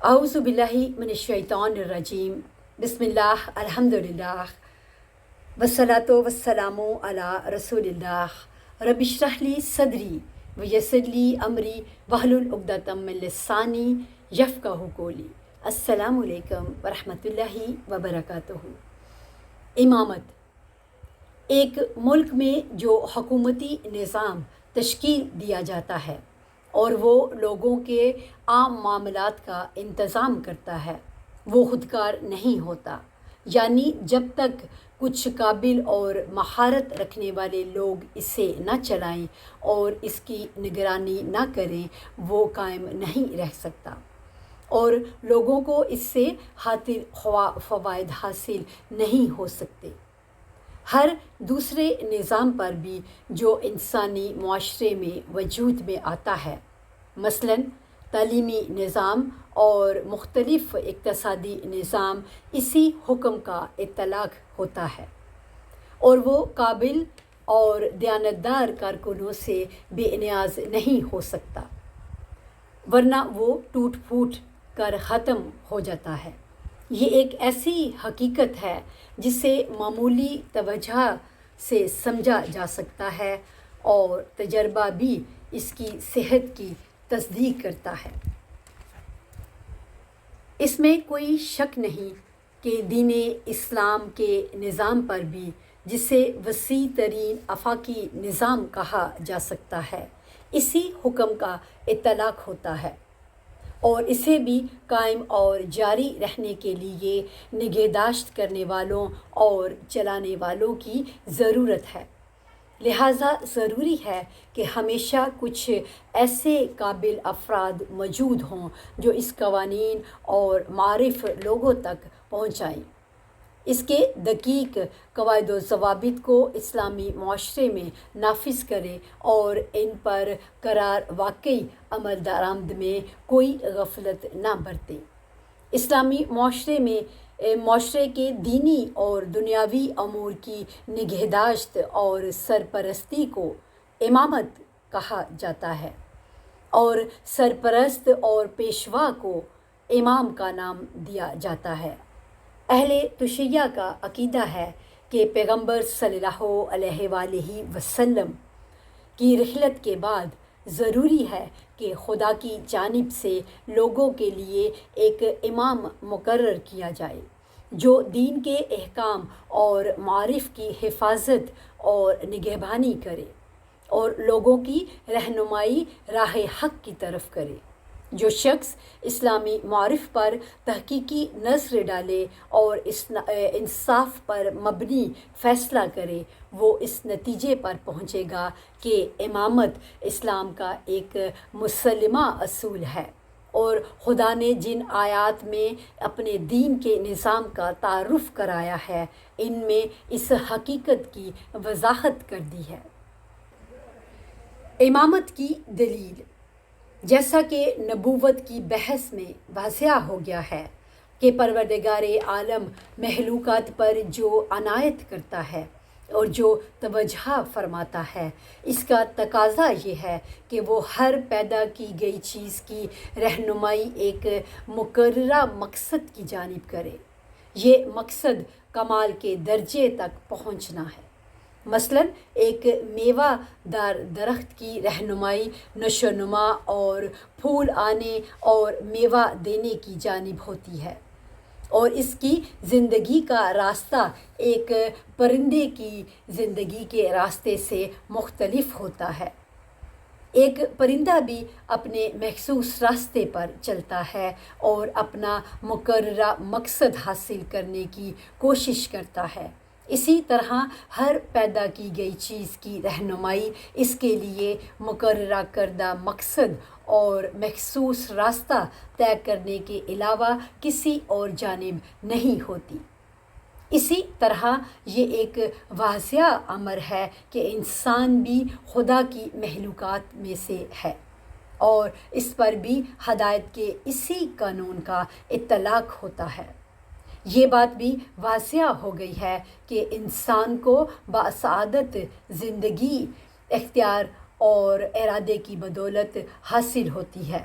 اعوذ باللہ من الشیطان الرجیم بسم اللہ الحمدللہ والصلاۃ والسلام علی رسول اللہ رب اشرح لی صدری ویسر لی امری واحلل عقدۃ من لسانی یفقہوا قولی۔ السلام علیکم ورحمۃ اللہ وبرکاتہ۔ امامت ایک ملک میں جو حکومتی نظام تشکیل دیا جاتا ہے اور وہ لوگوں کے عام معاملات کا انتظام کرتا ہے، وہ خودکار نہیں ہوتا، یعنی جب تک کچھ قابل اور مہارت رکھنے والے لوگ اسے نہ چلائیں اور اس کی نگرانی نہ کریں وہ قائم نہیں رہ سکتا، اور لوگوں کو اس سے خاطر خواہ فوائد حاصل نہیں ہو سکتے۔ ہر دوسرے نظام پر بھی جو انسانی معاشرے میں وجود میں آتا ہے، مثلاً تعلیمی نظام اور مختلف اقتصادی نظام، اسی حکم کا اطلاق ہوتا ہے اور وہ قابل اور دیانتدار کارکنوں سے بے نیاز نہیں ہو سکتا، ورنہ وہ ٹوٹ پھوٹ کر ختم ہو جاتا ہے۔ یہ ایک ایسی حقیقت ہے جسے معمولی توجہ سے سمجھا جا سکتا ہے اور تجربہ بھی اس کی صحت کی تصدیق کرتا ہے۔ اس میں کوئی شک نہیں کہ دین اسلام کے نظام پر بھی، جسے وسیع ترین آفاقی نظام کہا جا سکتا ہے، اسی حکم کا اطلاق ہوتا ہے اور اسے بھی قائم اور جاری رہنے کے لیے نگہداشت کرنے والوں اور چلانے والوں کی ضرورت ہے۔ لہٰذا ضروری ہے کہ ہمیشہ کچھ ایسے قابل افراد موجود ہوں جو اس قوانین اور معارف لوگوں تک پہنچائیں، اس کے دقیق قواعد و ضوابط کو اسلامی معاشرے میں نافذ کرے اور ان پر قرار واقعی عمل درآمد میں کوئی غفلت نہ برتے۔ اسلامی معاشرے کے دینی اور دنیاوی امور کی نگہداشت اور سرپرستی کو امامت کہا جاتا ہے، اور سرپرست اور پیشوا کو امام کا نام دیا جاتا ہے۔ اہل تشیع کا عقیدہ ہے کہ پیغمبر صلی اللہ علیہ وآلہ وسلم کی رحلت کے بعد ضروری ہے کہ خدا کی جانب سے لوگوں کے لیے ایک امام مقرر کیا جائے جو دین کے احکام اور معارف کی حفاظت اور نگہبانی کرے اور لوگوں کی رہنمائی راہ حق کی طرف کرے۔ جو شخص اسلامی معارف پر تحقیقی نظر ڈالے اور انصاف پر مبنی فیصلہ کرے، وہ اس نتیجے پر پہنچے گا کہ امامت اسلام کا ایک مسلمہ اصول ہے اور خدا نے جن آیات میں اپنے دین کے نظام کا تعارف کرایا ہے، ان میں اس حقیقت کی وضاحت کر دی ہے۔ امامت کی دلیل، جیسا کہ نبوت کی بحث میں واضح ہو گیا ہے کہ پروردگار عالم مخلوقات پر جو عنایت کرتا ہے اور جو توجہ فرماتا ہے، اس کا تقاضا یہ ہے کہ وہ ہر پیدا کی گئی چیز کی رہنمائی ایک مقررہ مقصد کی جانب کرے۔ یہ مقصد کمال کے درجے تک پہنچنا ہے۔ مثلاً ایک میوہ دار درخت کی رہنمائی نشوونما اور پھول آنے اور میوہ دینے کی جانب ہوتی ہے، اور اس کی زندگی کا راستہ ایک پرندے کی زندگی کے راستے سے مختلف ہوتا ہے۔ ایک پرندہ بھی اپنے مخصوص راستے پر چلتا ہے اور اپنا مقررہ مقصد حاصل کرنے کی کوشش کرتا ہے۔ اسی طرح ہر پیدا کی گئی چیز کی رہنمائی اس کے لیے مقررہ کردہ مقصد اور مخصوص راستہ طے کرنے کے علاوہ کسی اور جانب نہیں ہوتی۔ اسی طرح یہ ایک واضح امر ہے کہ انسان بھی خدا کی مخلوقات میں سے ہے اور اس پر بھی ہدایت کے اسی قانون کا اطلاق ہوتا ہے۔ یہ بات بھی واضح ہو گئی ہے کہ انسان کو باسعادت زندگی اختیار اور ارادے کی بدولت حاصل ہوتی ہے۔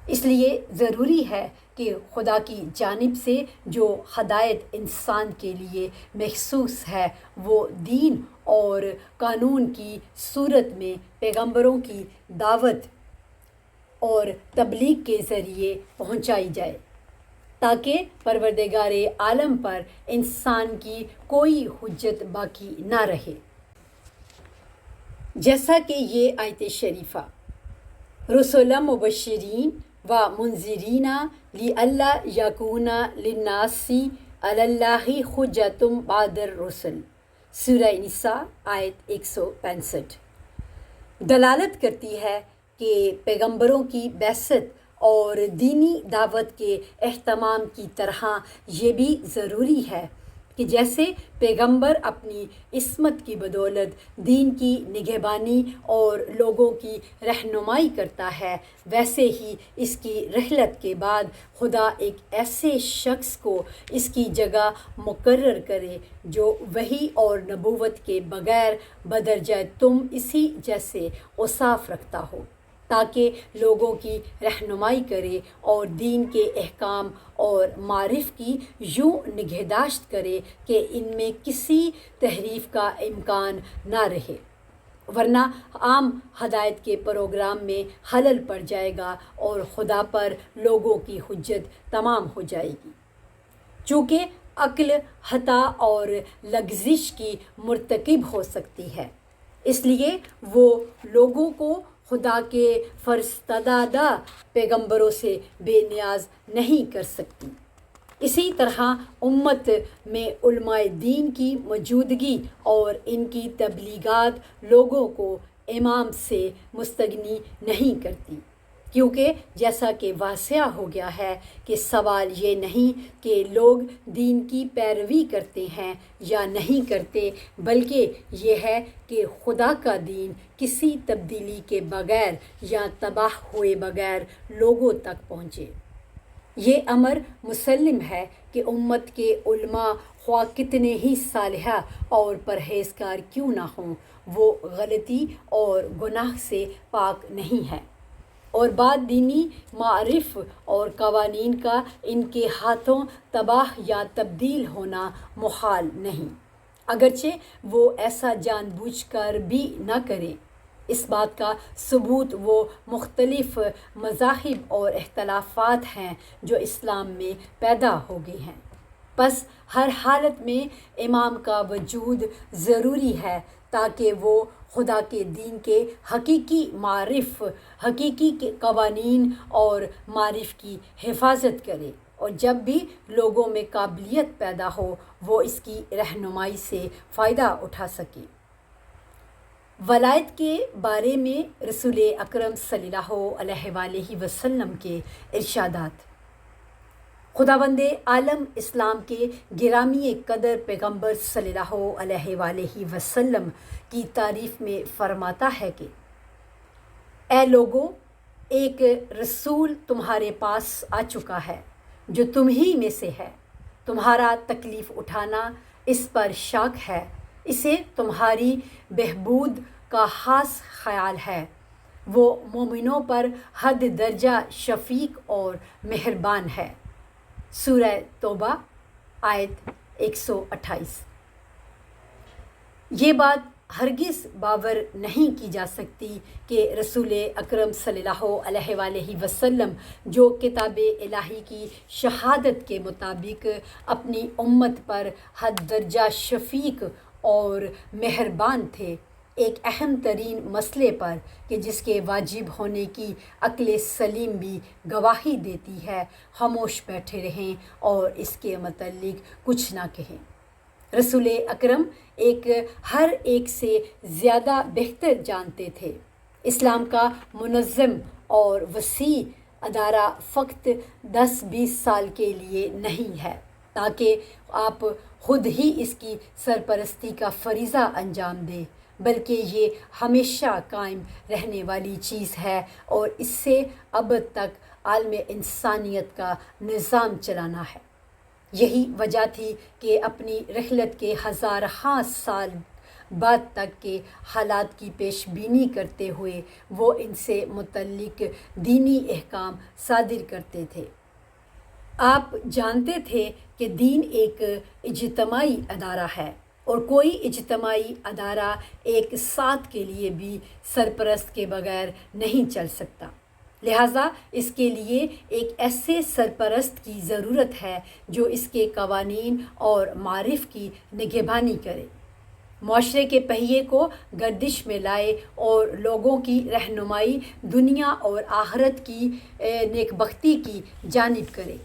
اس لیے ضروری ہے کہ خدا کی جانب سے جو ہدایت انسان کے لیے مخصوص ہے وہ دین اور قانون کی صورت میں پیغمبروں کی دعوت اور تبلیغ کے ذریعے پہنچائی جائے، تاکہ پروردگار عالم پر انسان کی کوئی حجت باقی نہ رہے۔ جیسا کہ یہ آیت شریفہ رسولا مبشرین و منذرین لئلا یکون للناس علی اللہ حجۃ بعد الرسل، سورہ نساء آیت 165 دلالت کرتی ہے کہ پیغمبروں کی بعثت اور دینی دعوت کے اہتمام کی طرح یہ بھی ضروری ہے کہ جیسے پیغمبر اپنی عصمت کی بدولت دین کی نگہبانی اور لوگوں کی رہنمائی کرتا ہے، ویسے ہی اس کی رحلت کے بعد خدا ایک ایسے شخص کو اس کی جگہ مقرر کرے جو وحی اور نبوت کے بغیر بدرجہ تم اسی جیسے اوصاف رکھتا ہو، تاکہ لوگوں کی رہنمائی کرے اور دین کے احکام اور معارف کی یوں نگہداشت کرے کہ ان میں کسی تحریف کا امکان نہ رہے، ورنہ عام ہدایت کے پروگرام میں خلل پڑ جائے گا اور خدا پر لوگوں کی حجت تمام ہو جائے گی۔ چونکہ عقل خطا اور لغزش کی مرتکب ہو سکتی ہے، اس لیے وہ لوگوں کو خدا کے فرستادہ پیغمبروں سے بے نیاز نہیں کر سکتی۔ اسی طرح امت میں علماء دین کی موجودگی اور ان کی تبلیغات لوگوں کو امام سے مستغنی نہیں کرتی، کیونکہ جیسا کہ واضح ہو گیا ہے کہ سوال یہ نہیں کہ لوگ دین کی پیروی کرتے ہیں یا نہیں کرتے، بلکہ یہ ہے کہ خدا کا دین کسی تبدیلی کے بغیر یا تباہ ہوئے بغیر لوگوں تک پہنچے۔ یہ امر مسلم ہے کہ امت کے علماء خواہ کتنے ہی صالحہ اور پرہیزگار کیوں نہ ہوں، وہ غلطی اور گناہ سے پاک نہیں ہے، اور بعد دینی معارف اور قوانین کا ان کے ہاتھوں تباہ یا تبدیل ہونا محال نہیں، اگرچہ وہ ایسا جان بوجھ کر بھی نہ کریں۔ اس بات کا ثبوت وہ مختلف مذاہب اور اختلافات ہیں جو اسلام میں پیدا ہو گئے ہیں۔ پس ہر حالت میں امام کا وجود ضروری ہے تاکہ وہ خدا کے دین کے حقیقی معارف، حقیقی کے قوانین اور معارف کی حفاظت کرے، اور جب بھی لوگوں میں قابلیت پیدا ہو وہ اس کی رہنمائی سے فائدہ اٹھا سکے۔ ولایت کے بارے میں رسول اکرم صلی اللہ علیہ وآلہ وسلم کے ارشادات۔ خداوند عالم اسلام کے گرامی قدر پیغمبر صلی اللہ علیہ وآلہ وسلم کی تعریف میں فرماتا ہے کہ اے لوگو، ایک رسول تمہارے پاس آ چکا ہے جو تم ہی میں سے ہے، تمہارا تکلیف اٹھانا اس پر شاق ہے، اسے تمہاری بہبود کا خاص خیال ہے، وہ مومنوں پر حد درجہ شفیق اور مہربان ہے، سورہ توبہ آیت 128۔ یہ بات ہرگز باور نہیں کی جا سکتی کہ رسول اکرم صلی اللہ علیہ وآلہ وسلم جو کتاب الہی کی شہادت کے مطابق اپنی امت پر حد درجہ شفیق اور مہربان تھے، ایک اہم ترین مسئلے پر کہ جس کے واجب ہونے کی عقل سلیم بھی گواہی دیتی ہے، خاموش بیٹھے رہیں اور اس کے متعلق کچھ نہ کہیں۔ رسول اکرم ہر ایک سے زیادہ بہتر جانتے تھے۔ اسلام کا منظم اور وسیع ادارہ فقط 10-20 سال کے لیے نہیں ہے تاکہ آپ خود ہی اس کی سرپرستی کا فریضہ انجام دیں، بلکہ یہ ہمیشہ قائم رہنے والی چیز ہے اور اس سے ابد تک عالم انسانیت کا نظام چلانا ہے۔ یہی وجہ تھی کہ اپنی رحلت کے ہزارہا سال بعد تک کے حالات کی پیش بینی کرتے ہوئے وہ ان سے متعلق دینی احکام صادر کرتے تھے۔ آپ جانتے تھے کہ دین ایک اجتماعی ادارہ ہے اور کوئی اجتماعی ادارہ ایک ساتھ کے لیے بھی سرپرست کے بغیر نہیں چل سکتا، لہٰذا اس کے لیے ایک ایسے سرپرست کی ضرورت ہے جو اس کے قوانین اور معارف کی نگہبانی کرے، معاشرے کے پہیے کو گردش میں لائے اور لوگوں کی رہنمائی دنیا اور آخرت کی نیکبختی کی جانب کرے۔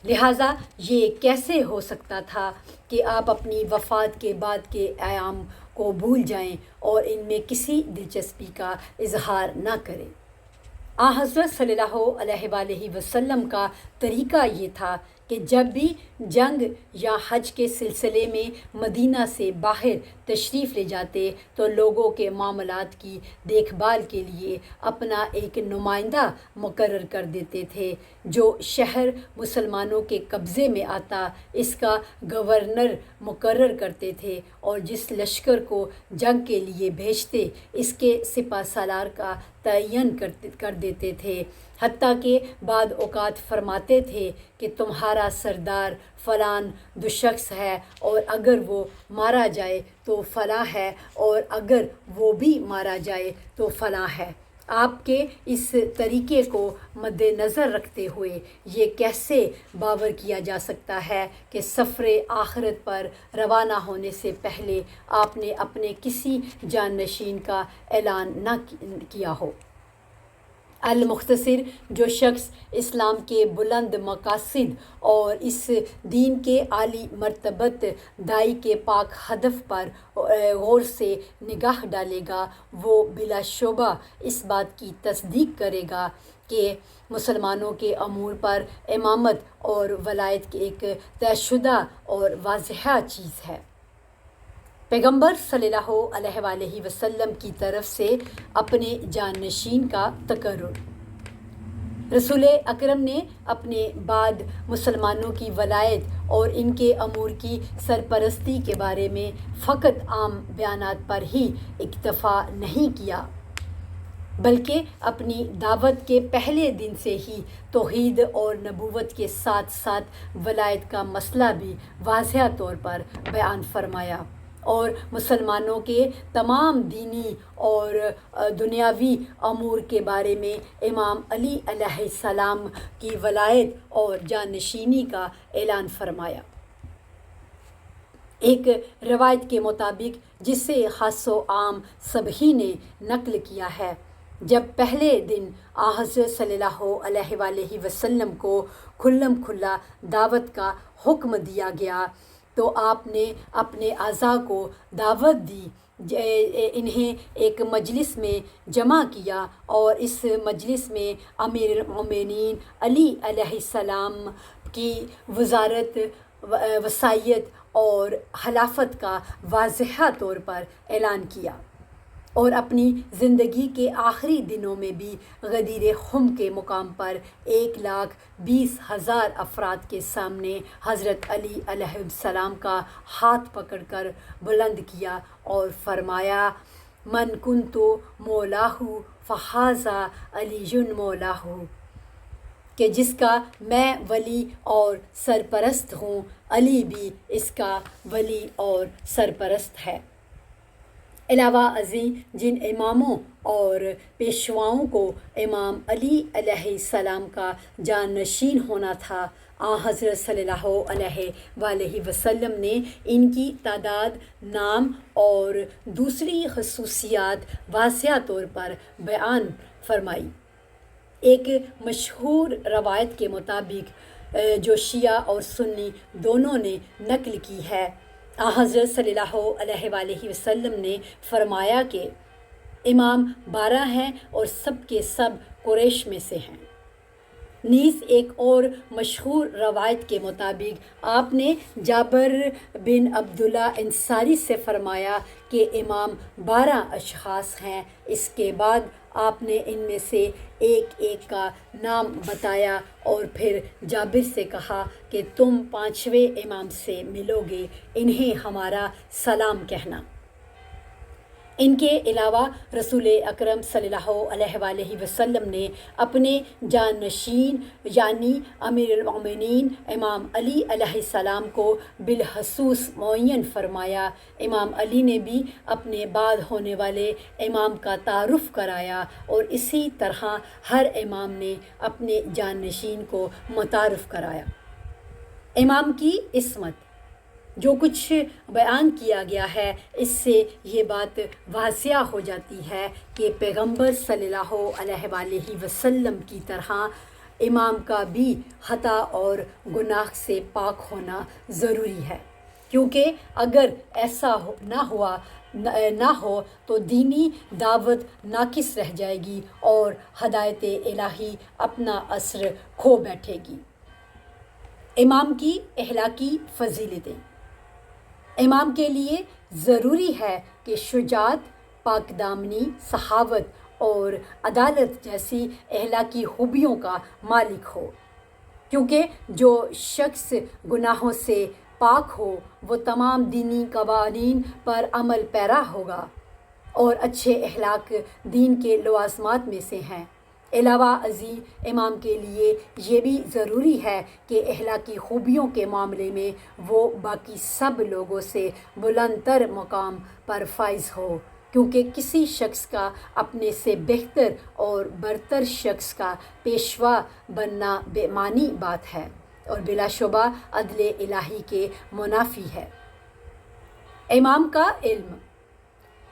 لہٰذا یہ کیسے ہو سکتا تھا کہ آپ اپنی وفات کے بعد کے ایام کو بھول جائیں اور ان میں کسی دلچسپی کا اظہار نہ کریں؟ حضرت صلی اللہ علیہ وآلہ وسلم کا طریقہ یہ تھا کہ جب بھی جنگ یا حج کے سلسلے میں مدینہ سے باہر تشریف لے جاتے تو لوگوں کے معاملات کی دیکھ بھال کے لیے اپنا ایک نمائندہ مقرر کر دیتے تھے جو شہر مسلمانوں کے قبضے میں آتا اس کا گورنر مقرر کرتے تھے اور جس لشکر کو جنگ کے لیے بھیجتے اس کے سپہ سالار کا تعین کر دیتے تھے، حتیٰ کہ بعد اوقات فرماتے تھے کہ تمہارا سردار فلان شخص ہے اور اگر وہ مارا جائے تو فلاں ہے اور اگر وہ بھی مارا جائے تو فلاں ہے۔ آپ کے اس طریقے کو مد نظر رکھتے ہوئے یہ کیسے باور کیا جا سکتا ہے کہ سفر آخرت پر روانہ ہونے سے پہلے آپ نے اپنے کسی جانشین کا اعلان نہ کیا ہو؟ المختصر، جو شخص اسلام کے بلند مقاصد اور اس دین کے عالی مرتبت داعی کے پاک ہدف پر غور سے نگاہ ڈالے گا وہ بلا شبہ اس بات کی تصدیق کرے گا کہ مسلمانوں کے امور پر امامت اور ولایت ایک طے شدہ اور واضح چیز ہے۔ پیغمبر صلی اللہ علیہ وآلہ وسلم کی طرف سے اپنے جانشین کا تقرر۔ رسول اکرم نے اپنے بعد مسلمانوں کی ولایت اور ان کے امور کی سرپرستی کے بارے میں فقط عام بیانات پر ہی اکتفا نہیں کیا بلکہ اپنی دعوت کے پہلے دن سے ہی توحید اور نبوت کے ساتھ ساتھ ولایت کا مسئلہ بھی واضح طور پر بیان فرمایا اور مسلمانوں کے تمام دینی اور دنیاوی امور کے بارے میں امام علی علیہ السلام کی ولایت اور جانشینی کا اعلان فرمایا۔ ایک روایت کے مطابق جسے خاص و عام سبھی نے نقل کیا ہے، جب پہلے دن حضرت صلی اللہ علیہ وآلہ وسلم کو کھلم کھلا دعوت کا حکم دیا گیا تو آپ نے اپنے اعضاء کو دعوت دی، انہیں ایک مجلس میں جمع کیا اور اس مجلس میں امیر المومنین علی علیہ السلام کی وزارت، وصیت اور خلافت کا واضح طور پر اعلان کیا اور اپنی زندگی کے آخری دنوں میں بھی غدیر خم کے مقام پر 1,20,000 افراد کے سامنے حضرت علی علیہ السلام کا ہاتھ پکڑ کر بلند کیا اور فرمایا، من کنت مولاہ فہذا علی مولاہ، کہ جس کا میں ولی اور سرپرست ہوں علی بھی اس کا ولی اور سرپرست ہے۔ علاوہ ازیں جن اماموں اور پیشواؤں کو امام علی علیہ السلام کا جانشین ہونا تھا، حضرت صلی اللہ علیہ وآلہ وسلم نے ان کی تعداد، نام اور دوسری خصوصیات واضح طور پر بیان فرمائی۔ ایک مشہور روایت کے مطابق جو شیعہ اور سنی دونوں نے نقل کی ہے، حضرت صلی اللہ علیہ وآلہ وسلم نے فرمایا کہ امام 12 ہیں اور سب کے سب قریش میں سے ہیں۔ نیز ایک اور مشہور روایت کے مطابق آپ نے جابر بن عبداللہ انصاری سے فرمایا کہ امام 12 اشخاص ہیں۔ اس کے بعد آپ نے ان میں سے ایک ایک کا نام بتایا اور پھر جابر سے کہا کہ تم 5ویں امام سے ملو گے، انہیں ہمارا سلام کہنا۔ ان کے علاوہ رسول اکرم صلی اللہ علیہ وآلہ وسلم نے اپنے جانشین یعنی امیر المومنین امام علی علیہ السلام کو بالخصوص معین فرمایا۔ امام علی نے بھی اپنے بعد ہونے والے امام کا تعارف کرایا اور اسی طرح ہر امام نے اپنے جانشین کو متعارف کرایا۔ امام کی عصمت، جو کچھ بیان کیا گیا ہے اس سے یہ بات واضح ہو جاتی ہے کہ پیغمبر صلی اللہ علیہ وآلہ وسلم کی طرح امام کا بھی خطا اور گناہ سے پاک ہونا ضروری ہے، کیونکہ اگر ایسا نہ ہو تو دینی دعوت ناقص رہ جائے گی اور ہدایت الہی اپنا اثر کھو بیٹھے گی۔ امام کی اخلاقی فضیلتیں، امام کے لیے ضروری ہے کہ شجاعت، پاک دامنی، سخاوت اور عدالت جیسی اخلاقی خوبیوں کا مالک ہو، کیونکہ جو شخص گناہوں سے پاک ہو وہ تمام دینی قوانین پر عمل پیرا ہوگا، اور اچھے اخلاق دین کے لوازمات میں سے ہیں۔ علاوہ ازیں امام کے لیے یہ بھی ضروری ہے کہ اخلاقی خوبیوں کے معاملے میں وہ باقی سب لوگوں سے بلند تر مقام پر فائز ہو، کیونکہ کسی شخص کا اپنے سے بہتر اور برتر شخص کا پیشوا بننا بے معنی بات ہے اور بلا شبہ عدل الہی کے منافی ہے۔ امام کا علم،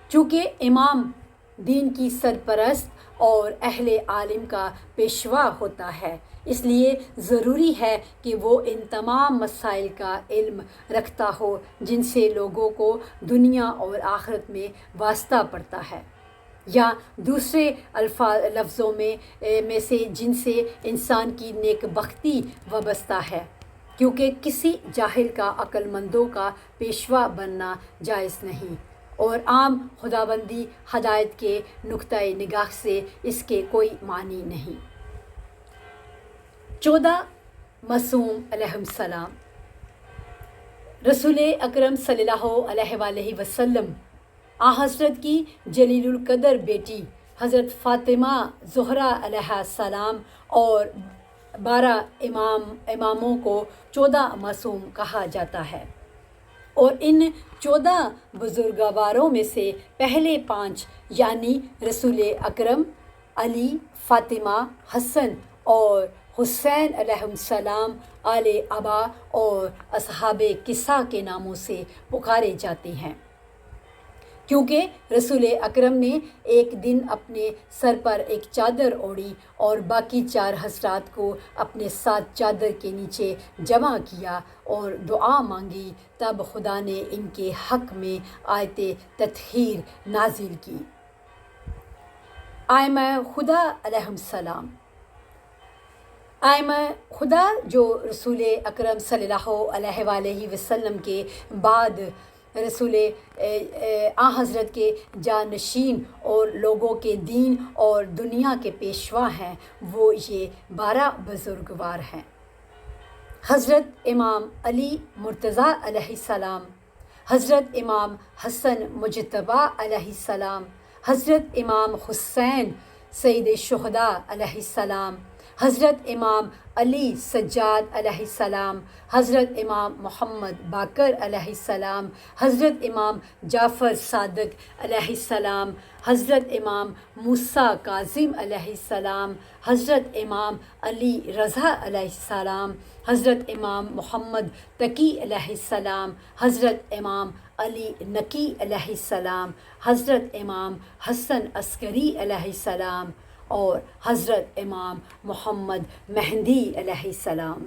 چونکہ امام دین کی سرپرست اور اہل عالم کا پیشوا ہوتا ہے، اس لیے ضروری ہے کہ وہ ان تمام مسائل کا علم رکھتا ہو جن سے لوگوں کو دنیا اور آخرت میں واسطہ پڑتا ہے، یا دوسرے لفظوں میں سے جن سے انسان کی نیک بختی وابستہ ہے، کیونکہ کسی جاہل کا عقل مندوں کا پیشوا بننا جائز نہیں، اور عام خداوندی ہدایت کے نقطۂ نگاہ سے اس کے کوئی معنی نہیں۔ 14 معصوم علیہ السلام۔ رسول اکرم صلی اللہ علیہ وآلہ وسلم حضرت کی جلیل القدر بیٹی حضرت فاطمہ زہرا علیہ السلام اور 12 اماموں کو 14 معصوم کہا جاتا ہے، اور ان 14 بزرگواروں میں سے پہلے 5 یعنی رسول اکرم، علی، فاطمہ، حسن اور حسین علیہ السلام آل ابا اور اصحاب قصہ کے ناموں سے پکارے جاتے ہیں، کیونکہ رسول اکرم نے ایک دن اپنے سر پر ایک چادر اوڑھی اور باقی 4 حضرات کو اپنے ساتھ چادر کے نیچے جمع کیا اور دعا مانگی، تب خدا نے ان کے حق میں آیت تطہیر نازل کی۔ ائمہ خدا علیہ السلام۔ ائمہ خدا جو رسول اکرم صلی اللہ علیہ وآلہ وسلم کے بعد رسول حضرت کے جانشین اور لوگوں کے دین اور دنیا کے پیشوا ہیں، وہ یہ 12 بزرگوار ہیں: حضرت امام علی مرتضیٰ علیہ السلام، حضرت امام حسن مجتبیٰ علیہ السلام، حضرت امام حسین سید الشہداء علیہ السلام، حضرت امام علی سجاد علیہ السلام، حضرت امام محمد باقر علیہ السلام، حضرت امام جعفر صادق علیہ السلام، حضرت امام موسیٰ کاظم علیہ السلام، حضرت امام علی رضا علیہ السلام، حضرت امام محمد تقی علیہ السلام، حضرت امام علی نقی علیہ السلام، حضرت امام حسن عسکری علیہ السلام اور حضرت امام محمد مہدی علیہ السلام۔